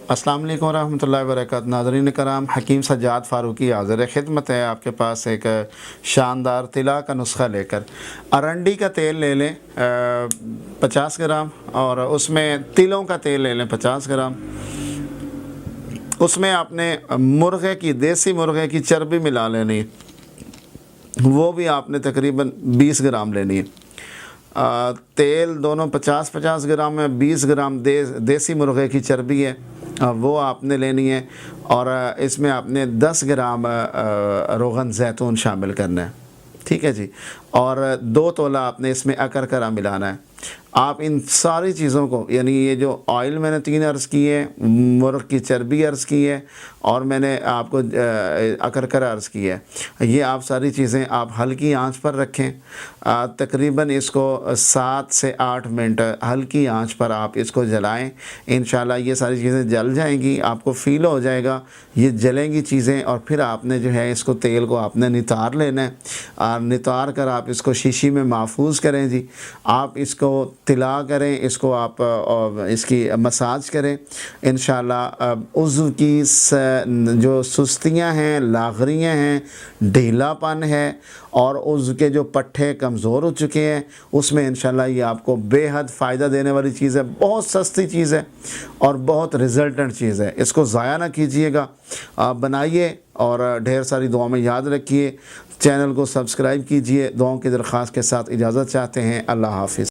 السلام علیکم ورحمۃ اللہ وبرکاتہ۔ ناظرین کرام، حکیم سجاد فاروقی حاضر خدمت ہے آپ کے پاس ایک شاندار طلا کا نسخہ لے کر۔ ارنڈی کا تیل لے لیں 50 گرام، اور اس میں تلوں کا تیل لے لیں 50 گرام۔ اس میں آپ نے مرغے کی، دیسی مرغے کی چربی ملا لینی ہے، وہ بھی آپ نے تقریباً 20 گرام لینی ہے۔ تیل دونوں 50 گرام ہے، 20 گرام دیسی مرغے کی چربی ہے، وہ آپ نے لینی ہے، اور اس میں آپ نے 10 گرام روغن زیتون شامل کرنا ہے، ٹھیک ہے جی۔ اور 2 تولہ آپ نے اس میں اکرکرا ملانا ہے۔ آپ ان ساری چیزوں کو، یعنی یہ جو آئل میں نے 3 عرض کی ہے، مرغ کی چربی عرض کی ہے، اور میں نے آپ کو اکرکرا عرض کی ہے، یہ آپ ساری چیزیں آپ ہلکی آنچ پر رکھیں۔ تقریباً اس کو 7 سے 8 منٹ ہلکی آنچ پر آپ اس کو جلائیں۔ انشاءاللہ یہ ساری چیزیں جل جائیں گی، آپ کو فیل ہو جائے گا یہ جلیں گی چیزیں، اور پھر آپ نے جو ہے اس کو تیل کو آپ نے نتار لینا ہے، اور نتار کر آپ اس کو شیشی میں محفوظ کریں جی۔ آپ اس کو طلا کریں، اس کو آپ اس کی مساج کریں انشاءاللہ۔ عضو کی جو سستیاں ہیں، لاغریاں ہیں، ڈھیلا پن ہے، اور عضو کے جو پٹھے کمزور ہو چکے ہیں، اس میں انشاءاللہ یہ آپ کو بے حد فائدہ دینے والی چیز ہے۔ بہت سستی چیز ہے اور بہت رزلٹنٹ چیز ہے، اس کو ضائع نہ کیجئے گا، آپ بنائیے اور ڈھیر ساری دعاؤں میں یاد رکھیے۔ چینل کو سبسکرائب کیجئے۔ دعاؤں کی درخواست کے ساتھ اجازت چاہتے ہیں۔ اللہ حافظ۔